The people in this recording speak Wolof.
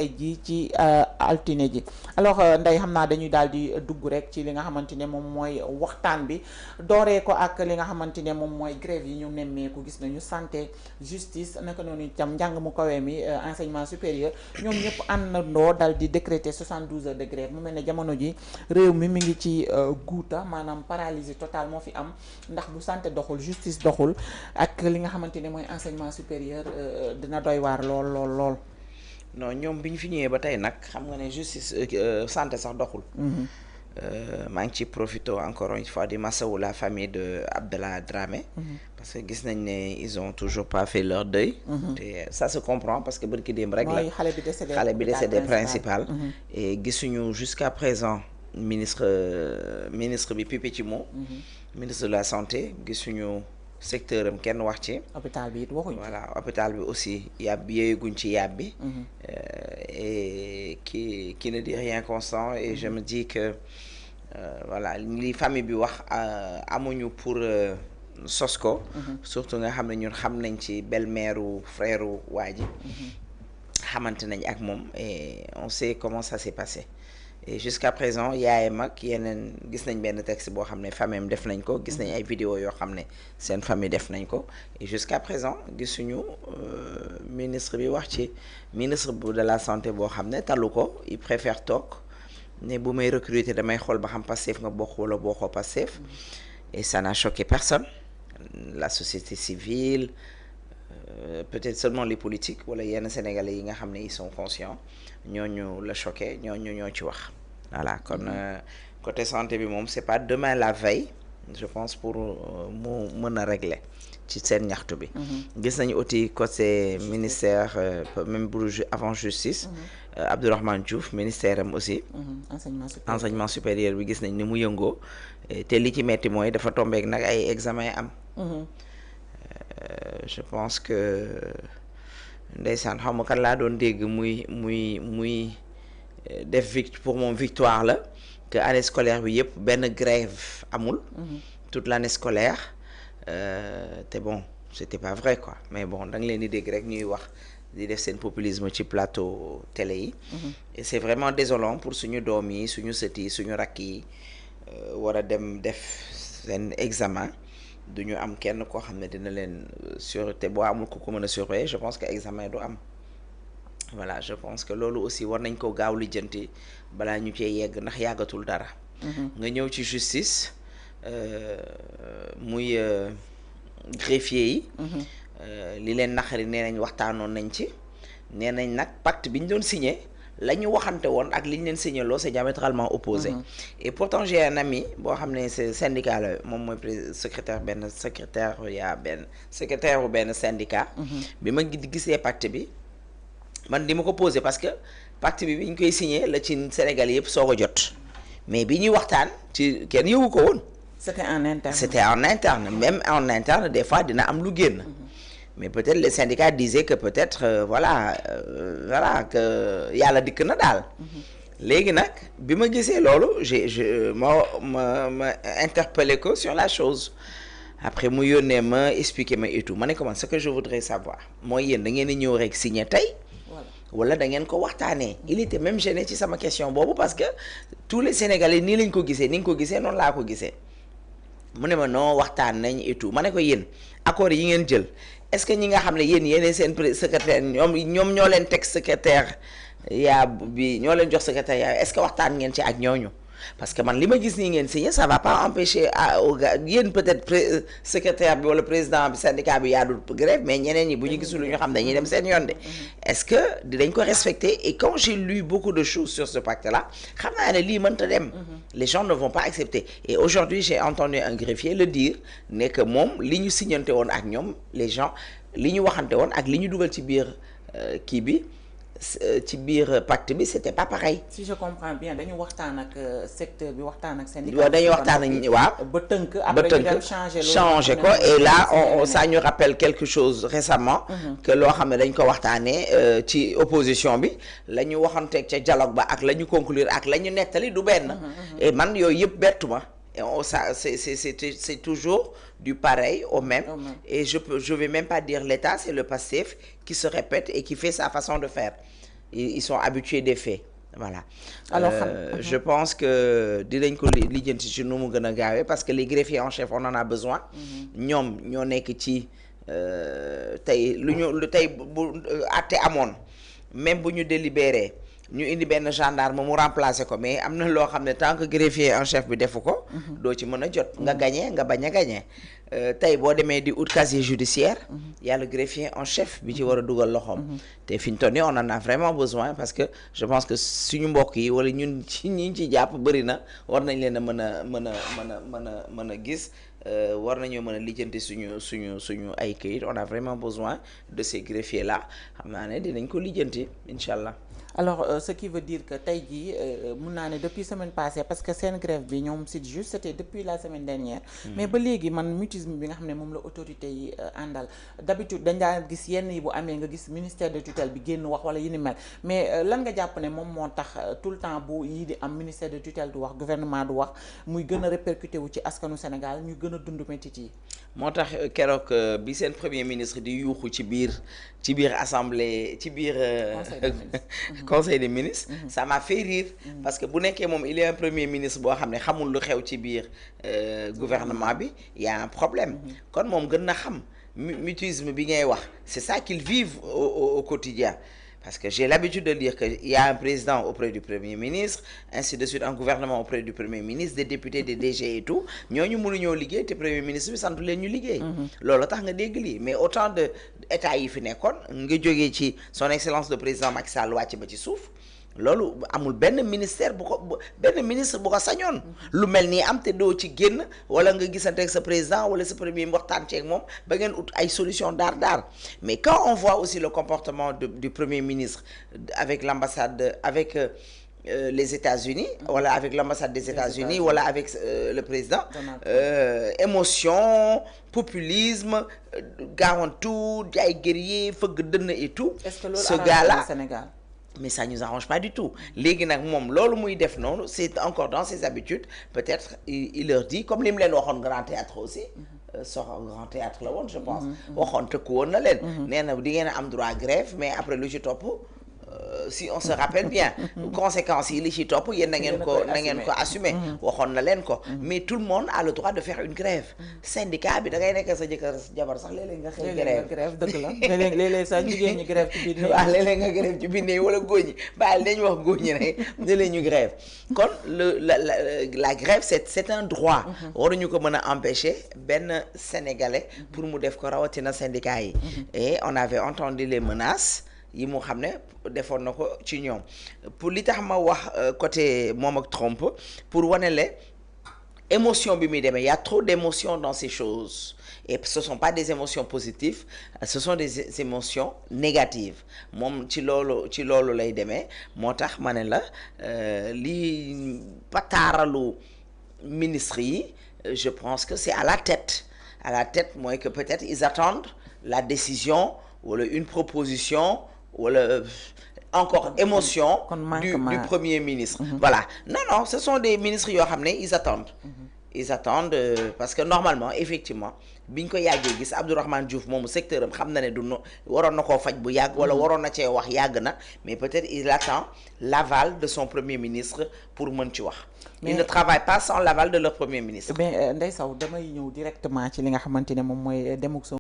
ji ci altine ji alors Ndeye xam naa dañuy daal di dugg rek ci li nga xamante ne moom mooy waxtaan bi dooree ko ak li nga xamante ne moom mooy grève yi ñu nemmeeku gis nañu santé justice naka noonu itam njàng mu kawe mi enseignement supérieur ñoom ñëpp àndandoo dal di décréter 72 heures de grève mu mel ne jamono ji réew mi ngi ci guuta maanaam paralysie totale moo fi am ndax bu santé doxul justice doxul ak li nga xamante ne mooy enseignement supérieur dina doy waar lool. non ñoom bi ñu fi ñëwee ba tey nag xam nga ne justice santé sax doxul. maa ngi ci profité encore une fois di masawu la famille de Abdallah Dramé. parce que gis nañ ne ils ont toujours pas fait leur deuil. te ça se comprend parce que bërki démb rek la xale bi décédé principal. et gisuñu jusqu'à présent ministre bi Pipi Cimo ministre de la santé gisuñu secteur am kenn wax ci. hôpital bi it waxuñ. voilà hôpital bi aussi yàbb yeeguñ ci yàbb bi. et qui ne dit rien constant et je me dis que voilà li famille bi wax amuñu pour sos ko. surtout nga xam ne ñun xam nañ ci belle-mère u frère u waa ji. xamante nañ ak moom et on sait comment ça s'est passé. et jusqu'à présent yaayam ak yeneen gis nañ benn texte boo xam ne famille def nañ ko gis nañ ay vidéo yoo xam ne seen famille def nañ ko et jusqu'à présent gisuñu ministre bi wax ci ministre de la santé boo xam ne talu ko il préfère toog ne bu may recruter damay xool ba xam Pastef nga bokk wala bokkoo Pastef et ça n'a choqué personne la société civile peut-être seulement les politiques wala yenn sénégalais yi nga xam ne ils sont conscients ñooñu la choqué ñooñu ñoo ci wax voilà kon côté santé bi moom c'est pas demain la veille je pense pour mu mën a régler ci seen ñaxtu bi gis nañu aussi côté ministère même pour avant justice Abdourahmane Diouf ministère am aussi enseignement supérieur bi gis nañ ni mu yëngoo te li ci metti mooy dafa tombeek nag ay examen am je pense que ndeysaan xaw ma kan laa doon dégg muy def pour moom victoire la que année scolaire bi yëpp benn grève amul toute l'année scolaire te bon c'était pas vrai quoi mais bon da nga leen di dégg rek ñuy wax di def seen populisme ci plateau télé yi et c'est vraiment désolant pour suñu doom yi suñu sët yi suñu rakk yi war a dem def seen examen du ñu am kenn koo xam ne dina leen te boo amul ko mën a surveiller je pense que examen du am voilà je pense que loolu aussi war nañ ko gaaw lijjanti balaa ñu cee yegg ndax yàggatul dara nga ñëw ci justice muy greffier yi li leen naqari nee nañ waxtaanoon nañ ci nee nañ nag pacte bi ñu doon signé la ñu waxante woon ak li ñu leen signaloo c'est diamétralement opposé et pourtant j'ai un ami boo xam ne c'est syndicat la moom mooy secrétaire bu benn syndicat bi ma gisee pacte bi man di ma ko posé parce que pacte bi ñu koy signé la ci Sénégal yëpp soog a jot mais bi ñuy waxtaan ci kenn yëgu ko woon c'était en interne même en interne des fois dina am lu génn mais peut-être les syndicats disaient que peut-être voilà que yàlla dikk na daal léegi nag bi ma gisee loolu ma interpellé ko sur la chose après mu yónnee ma expliquer ma et tout ma ne ko man ce que je voudrais savoir mooy yéen da ngeen di ñëw rek signer tey wala da ngeen ko waxtaanee il était même gêné ci sama question boobu parce que tous les Sénégalais nii lañ ko gisee ni nga ko gisee noonu laa ko gisee mu ne ma non waxtaan nañ et tout ma ne ko yéen accords yi ngeen jël est-ce que ñi nga xam ne yéen seen secrétaire ñoom ñoo leen teg secrétaire yaa bi ñoo leen jox secrétaire yaa est-ce que waxtaan ngeen ci ak ñooñu parce que man li ma gis nii ngeen signé ça va pas empêcher au gars yéen peut-être secrétaire bi wala président bi syndicat bi yaa dul grève mais ñeneen ñi bu ñu gisul lu ñu xam dañuy dem seen yoon de est-ce que dinañ ko respecter et quand j'ai lu beaucoup de choses sur ce pacte-là xam naa ne lii mënta dem les gens ne vont pas accepter et aujourd'hui j'ai entendu un greffier le dire ne que moom li ñu signante woon ak ñoom les gens li ñu waxante woon ak li ñu dugal ci biir kii bi ci biir pacte bi c'était pas pareil. si je comprends bien dañu waxtaan ak secteur bi waxtaan ak syndicat. dañuy waxtaan ak waaw. ba tënk après ñu dem changer ko et là ça ñu rappelle quelque chose récemment. que loo xam ne dañ ko waxtaanee ci opposition bi la ñu waxanteeg ca dialogue ba ak la ñu conclure ak la ñu nettali du benn. et man yooyu yëpp bettu ma. Et c'est toujours du pareil au même. Et je vais même pas dire l'État, c'est le Pastef qui se répète et qui fait sa façon de faire. ils sont habitués des faits. Voilà. Alors je pense que dinañ ko lijjanti ci nu mu gën a gaawee parce que les greffiers en chef on en a besoin. ñoom ñoo nekk ci tey lu tey bu àtte amoon même bu ñu délibéré ñu indi benn gendarme mu remplacer ko mais am na loo xam ne tant que greffier en chef bi defu ko. doo ci mën a jot. nga gagné nga bañ a gagné. tey boo demee di ut casier judiciaire. y a le greffier en chef bi ci war a dugal loxoom. te fi ñu toll nii on en a vraiment besoin parce que je pense que suñu mbokk yi wala ñun ci ñi ci jàpp bëri na war nañ leen a mën a gis. war nañoo mën a lijjanti suñu ay këyit on a vraiment besoin de ces greffiers là xam naa ne dinañ ko lijjanti incha allah. alors ce qui veut dire que tey jii mun naa ne depuis semaine passée parce que seen grève bi ñoom c'est juste c'était depuis la semaine dernière. mais ba léegi man mutisme bi nga xam ne moom la autorité yi àndal d'habitude dañ daan gis yenn yi bu amee nga gis ministère de tutelle bi génn wax wala yi ni mel mais lan nga jàpp ne moom moo tax tout le temps bu yii di am ministère de tutelle du wax gouvernement du wax muy gën a répercuté wu ci askanu Sénégal ñu gën a dund métit yi. moo tax keroog bi seen premier ministre di yuuxu ci biir assemblée ci biir. conseil des ministres. Ça m'a fait rire. parce que bu nekkee moom il y a un premier ministre boo xam ne xamul lu xew ci biir gouvernement bi y a un problème. kon moom gën na xam mutisme bi ngay wax c'est ça qu'ils vivent au quotidien. Parce que j'ai l'habitude de dire qu'il y a un président auprès du Premier ministre, ainsi de suite, un gouvernement auprès du Premier ministre, des députés, des DG et tout. Ñooñu mënuñoo liggéey te Premier ministre bi santu leen ñu liggéey. Loolu tax nga dégg lii mais autant de état yi fi nekkoon nga jógee ci son excellence le président Macky Sall wàcc ba ci suuf. loolu amul benn ministère benn ministre bu ko sañoon lu mel nii am te doo ci génn wala nga gisante ak sa président wala sa premier waxtaan ceeg moom ba ngeen ut ay solution daar mais quand on voit aussi le comportement du premier ministre avec l'ambassade avec les États-Unis wala avec l'ambassade des États-Unis wala avec le président émotion populisme garantout jaay guerrier fëgg dënn et tout ce gars-là Sénégal mais ça nous arrange pas du tout léegi nag moom loolu muy def noonu c'est encore dans ses habitudes peut-être il leur dit comme li mu leen waxoon grand théâtre aussi grand théâtre la woon je pense waxoon tëkku woon na leen nee na di ngeen a am droit grève mais après lu ci topp si on se rappelle bien conséquences yi li ci topp yéen na ngeen ko assumer waxoon na leen ko mais tout le monde a le droit de faire une grève syndicat bi da ngay nekk sa jëkkër jabar sax léeg-léeg nga xëy grève dëgg la léeg-léeg sax jigéen ñi grève ci biir waaw léeg-léeg nga grève ci biir néeg wala góor ñi bàyyi dañu wax góor ñi rek léeg-léeg ñu grève kon la grève c'est un droit waruñu ko mën a empêcher benn sénégalais pour mu def ko rawatina syndicat yi et on avait entendu les menaces yi mu xam ne defoon na ko ci ñoom pour li tax ma wax côté moom ak Trump pour wane le émotion bi muy demee y a trop d'émotions dans ces choses et ce sont pas des émotions positives ce sont des émotions négatives moom ci loolu lay demee moo tax ma ne la li pataaralu ministre yi je pense que c'est à la tête mooy que peut-être ils attendent la décision wala une proposition wala encore émotion du premier ministre voilà non ce sont des ministres yoo xam ne ils attendent parce que normalement effectivement biñ ko yàggee gis Abdourahmane Diouf moomu secteur am xam na ne waroon na koo faj bu yàgg wala waroon na cee wax yàgg na mais peut-être il attend l'aval de son premier ministre pour mën ci wax il ne travaille pas sans l'aval de leur premier ministre mais Ndeye Sow damay ñëw directement ci li nga xamante ne moom mooy demuk